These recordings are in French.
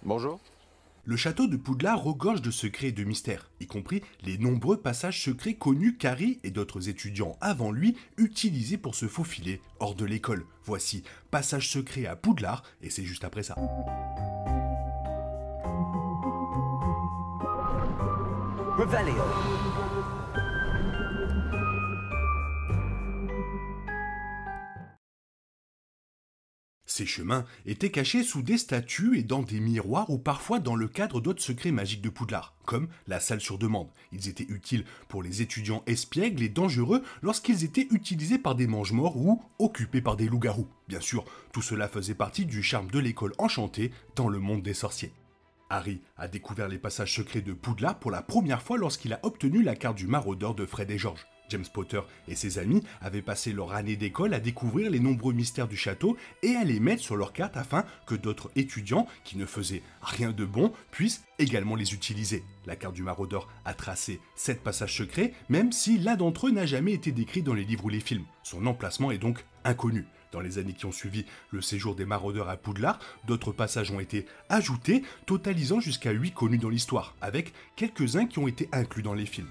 Bonjour. Le château de Poudlard regorge de secrets et de mystères, y compris les nombreux passages secrets connus qu'Harry et d'autres étudiants avant lui utilisaient pour se faufiler hors de l'école. Voici Passage secret à Poudlard, et c'est juste après ça. Revelio. Ces chemins étaient cachés sous des statues et dans des miroirs ou parfois dans le cadre d'autres secrets magiques de Poudlard, comme la salle sur demande. Ils étaient utiles pour les étudiants espiègles et dangereux lorsqu'ils étaient utilisés par des mange-morts ou occupés par des loups-garous. Bien sûr, tout cela faisait partie du charme de l'école enchantée dans le monde des sorciers. Harry a découvert les passages secrets de Poudlard pour la première fois lorsqu'il a obtenu la carte du maraudeur de Fred et George. James Potter et ses amis avaient passé leur année d'école à découvrir les nombreux mystères du château et à les mettre sur leur carte afin que d'autres étudiants, qui ne faisaient rien de bon, puissent également les utiliser. La carte du maraudeur a tracé 7 passages secrets, même si l'un d'entre eux n'a jamais été décrit dans les livres ou les films. Son emplacement est donc inconnu. Dans les années qui ont suivi le séjour des maraudeurs à Poudlard, d'autres passages ont été ajoutés, totalisant jusqu'à 8 connus dans l'histoire, avec quelques-uns qui ont été inclus dans les films.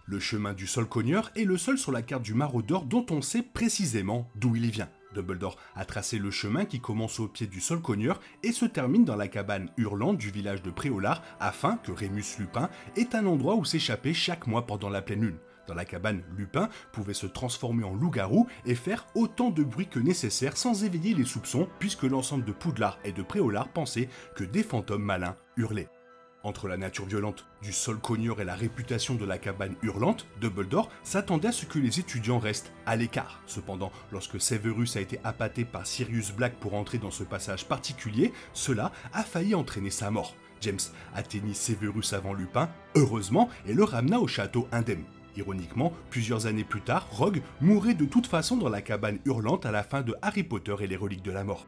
Le chemin du Solcogneur est le seul sur la carte du maraudeur dont on sait précisément d'où il vient. Dumbledore a tracé le chemin qui commence au pied du Solcogneur et se termine dans la cabane hurlante du village de Préolard afin que Rémus Lupin ait un endroit où s'échapper chaque mois pendant la pleine lune. Dans la cabane, Lupin pouvait se transformer en loup-garou et faire autant de bruit que nécessaire sans éveiller les soupçons puisque l'ensemble de Poudlard et de Préolard pensait que des fantômes malins hurlaient. Entre la nature violente du Solcogneur et la réputation de la cabane hurlante, Dumbledore s'attendait à ce que les étudiants restent à l'écart. Cependant, lorsque Severus a été appâté par Sirius Black pour entrer dans ce passage particulier, cela a failli entraîner sa mort. James atteignit Severus avant Lupin, heureusement, et le ramena au château indemne. Ironiquement, plusieurs années plus tard, Rogue mourrait de toute façon dans la cabane hurlante à la fin de Harry Potter et les reliques de la mort.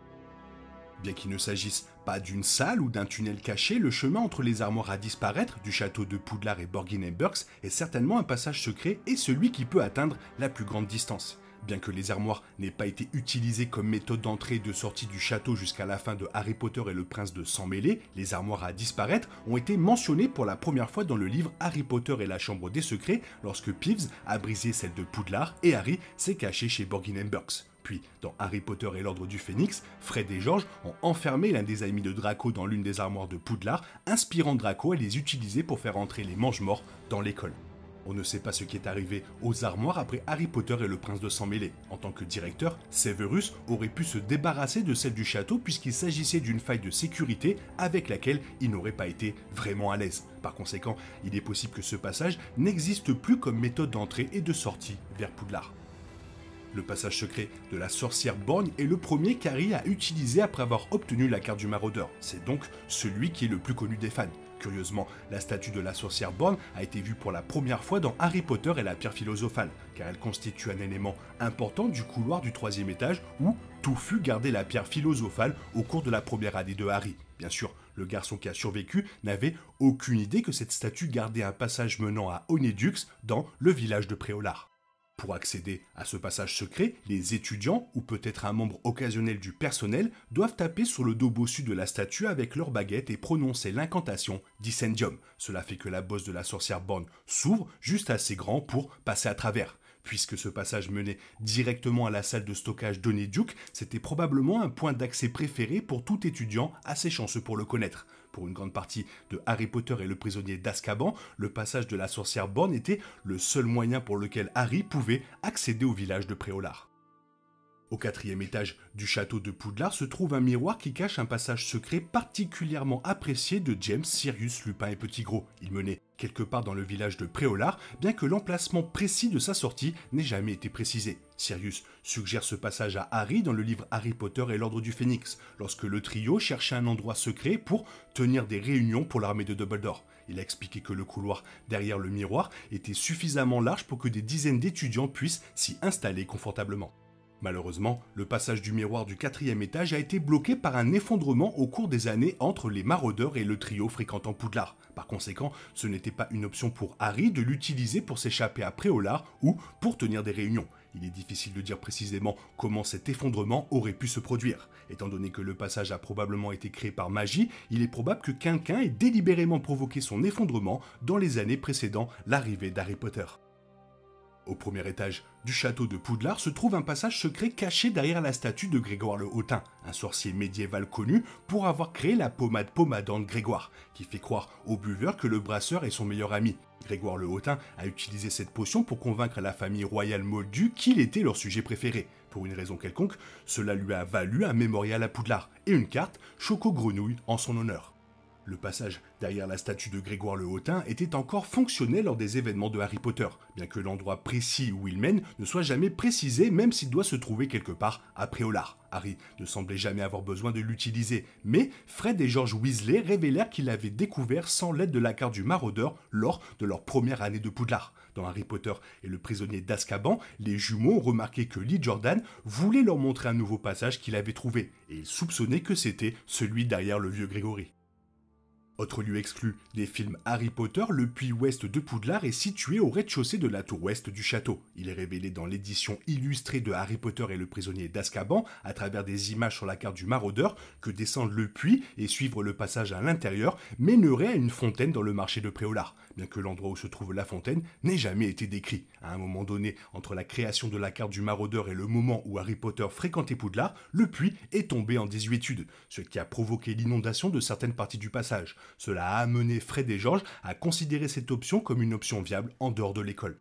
Bien qu'il ne s'agisse pas d'une salle ou d'un tunnel caché, le chemin entre les armoires à disparaître du château de Poudlard et Borgin et Burkes est certainement un passage secret et celui qui peut atteindre la plus grande distance. Bien que les armoires n'aient pas été utilisées comme méthode d'entrée et de sortie du château jusqu'à la fin de Harry Potter et le prince de Sang Mêlé, les armoires à disparaître ont été mentionnées pour la première fois dans le livre Harry Potter et la Chambre des Secrets lorsque Peeves a brisé celle de Poudlard et Harry s'est caché chez Borgin et Burkes. Puis, dans Harry Potter et l'Ordre du Phénix, Fred et George ont enfermé l'un des amis de Draco dans l'une des armoires de Poudlard, inspirant Draco à les utiliser pour faire entrer les mange-morts dans l'école. On ne sait pas ce qui est arrivé aux armoires après Harry Potter et le prince de Sang Mêlé. En tant que directeur, Severus aurait pu se débarrasser de celle du château puisqu'il s'agissait d'une faille de sécurité avec laquelle il n'aurait pas été vraiment à l'aise. Par conséquent, il est possible que ce passage n'existe plus comme méthode d'entrée et de sortie vers Poudlard. Le passage secret de la sorcière borgne est le premier qu'Harry a utilisé après avoir obtenu la carte du maraudeur. C'est donc celui qui est le plus connu des fans. Curieusement, la statue de la sorcière borgne a été vue pour la première fois dans Harry Potter et la pierre philosophale, car elle constitue un élément important du couloir du 3e étage où Touffu gardait la pierre philosophale au cours de la première année de Harry. Bien sûr, le garçon qui a survécu n'avait aucune idée que cette statue gardait un passage menant à Honeydukes dans le village de Préolard. Pour accéder à ce passage secret, les étudiants, ou peut-être un membre occasionnel du personnel, doivent taper sur le dos bossu de la statue avec leur baguette et prononcer l'incantation Dissendium. Cela fait que la bosse de la sorcière borgne s'ouvre juste assez grand pour passer à travers. Puisque ce passage menait directement à la salle de stockage d'Honeydukes, c'était probablement un point d'accès préféré pour tout étudiant assez chanceux pour le connaître. Pour une grande partie de Harry Potter et le prisonnier d'Azkaban, le passage de la sorcière borgne était le seul moyen pour lequel Harry pouvait accéder au village de Préolard. Au 4e étage du château de Poudlard se trouve un miroir qui cache un passage secret particulièrement apprécié de James, Sirius, Lupin et Petit Gros. Il menait quelque part dans le village de Préolard, bien que l'emplacement précis de sa sortie n'ait jamais été précisé. Sirius suggère ce passage à Harry dans le livre Harry Potter et l'Ordre du Phénix, lorsque le trio cherchait un endroit secret pour tenir des réunions pour l'armée de Dumbledore. Il a expliqué que le couloir derrière le miroir était suffisamment large pour que des dizaines d'étudiants puissent s'y installer confortablement. Malheureusement, le passage du miroir du 4e étage a été bloqué par un effondrement au cours des années entre les maraudeurs et le trio fréquentant Poudlard. Par conséquent, ce n'était pas une option pour Harry de l'utiliser pour s'échapper à Préolard ou pour tenir des réunions. Il est difficile de dire précisément comment cet effondrement aurait pu se produire. Étant donné que le passage a probablement été créé par magie, il est probable que quelqu'un ait délibérément provoqué son effondrement dans les années précédant l'arrivée d'Harry Potter. Au premier étage du château de Poudlard se trouve un passage secret caché derrière la statue de Grégoire le Hautain, un sorcier médiéval connu pour avoir créé la pommade pommadante Grégoire, qui fait croire aux buveurs que le brasseur est son meilleur ami. Grégoire le Hautain a utilisé cette potion pour convaincre la famille royale moldue qu'il était leur sujet préféré. Pour une raison quelconque, cela lui a valu un mémorial à Poudlard et une carte Choco-Grenouille en son honneur. Le passage derrière la statue de Grégoire le Hautain était encore fonctionnel lors des événements de Harry Potter, bien que l'endroit précis où il mène ne soit jamais précisé, même s'il doit se trouver quelque part à Préolard. Harry ne semblait jamais avoir besoin de l'utiliser, mais Fred et George Weasley révélèrent qu'ils l'avaient découvert sans l'aide de la carte du maraudeur lors de leur première année de Poudlard. Dans Harry Potter et le prisonnier d'Azkaban, les jumeaux ont remarqué que Lee Jordan voulait leur montrer un nouveau passage qu'il avait trouvé, et ils soupçonnaient que c'était celui derrière le vieux Grégory. Autre lieu exclu des films Harry Potter, le puits ouest de Poudlard est situé au rez-de-chaussée de la tour ouest du château. Il est révélé dans l'édition illustrée de Harry Potter et le prisonnier d'Azkaban, à travers des images sur la carte du maraudeur, que descendre le puits et suivre le passage à l'intérieur mènerait à une fontaine dans le marché de Préolard, bien que l'endroit où se trouve la fontaine n'ait jamais été décrit. À un moment donné, entre la création de la carte du maraudeur et le moment où Harry Potter fréquentait Poudlard, le puits est tombé en désuétude, ce qui a provoqué l'inondation de certaines parties du passage. Cela a amené Fred et George à considérer cette option comme une option viable en dehors de l'école.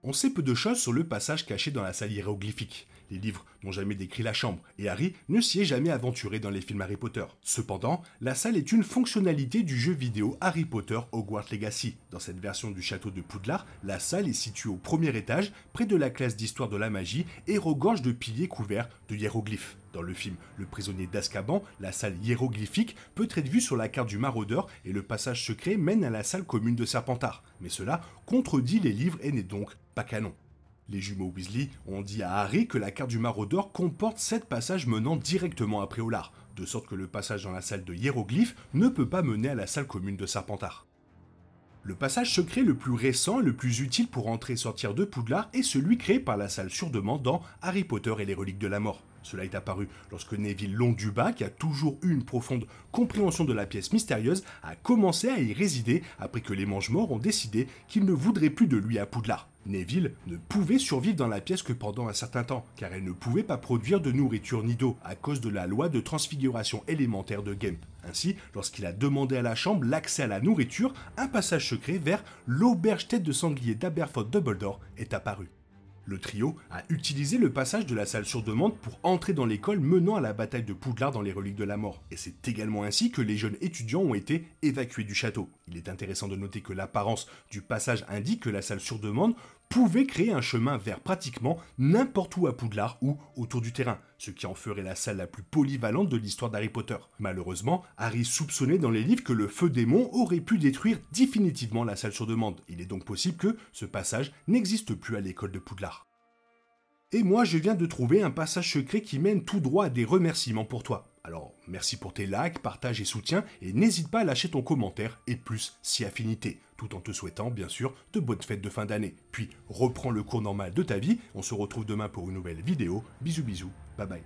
On sait peu de choses sur le passage caché dans la salle hiéroglyphique. Les livres n'ont jamais décrit la chambre, et Harry ne s'y est jamais aventuré dans les films Harry Potter. Cependant, la salle est une fonctionnalité du jeu vidéo Harry Potter Hogwarts Legacy. Dans cette version du château de Poudlard, la salle est située au premier étage, près de la classe d'histoire de la magie, et regorge de piliers couverts de hiéroglyphes. Dans le film Le prisonnier d'Azkaban, la salle hiéroglyphique peut être vue sur la carte du maraudeur et le passage secret mène à la salle commune de Serpentard. Mais cela contredit les livres et n'est donc pas canon. Les jumeaux Weasley ont dit à Harry que la carte du maraudeur comporte 7 passages menant directement à Préolard, de sorte que le passage dans la salle de hiéroglyphes ne peut pas mener à la salle commune de Serpentard. Le passage secret le plus récent et le plus utile pour entrer et sortir de Poudlard est celui créé par la salle sur demande dans Harry Potter et les reliques de la mort. Cela est apparu lorsque Neville Londubat, qui a toujours eu une profonde compréhension de la pièce mystérieuse, a commencé à y résider après que les Mange-Morts ont décidé qu'ils ne voudraient plus de lui à Poudlard. Neville ne pouvait survivre dans la pièce que pendant un certain temps, car elle ne pouvait pas produire de nourriture ni d'eau à cause de la loi de transfiguration élémentaire de Gimp. Ainsi, lorsqu'il a demandé à la chambre l'accès à la nourriture, un passage secret vers l'auberge tête de sanglier d'Aberforth Dumbledore est apparu. Le trio a utilisé le passage de la salle sur demande pour entrer dans l'école menant à la bataille de Poudlard dans les reliques de la mort. Et c'est également ainsi que les jeunes étudiants ont été évacués du château. Il est intéressant de noter que l'apparence du passage indique que la salle sur demande pouvait créer un chemin vers pratiquement n'importe où à Poudlard ou autour du terrain, ce qui en ferait la salle la plus polyvalente de l'histoire d'Harry Potter. Malheureusement, Harry soupçonnait dans les livres que le feu démon aurait pu détruire définitivement la salle sur demande. Il est donc possible que ce passage n'existe plus à l'école de Poudlard. Et moi, je viens de trouver un passage secret qui mène tout droit à des remerciements pour toi. Alors, merci pour tes likes, partages et soutiens, et n'hésite pas à lâcher ton commentaire et plus si affinité, tout en te souhaitant, bien sûr, de bonnes fêtes de fin d'année. Puis, reprends le cours normal de ta vie, on se retrouve demain pour une nouvelle vidéo. Bisous bisous, bye bye.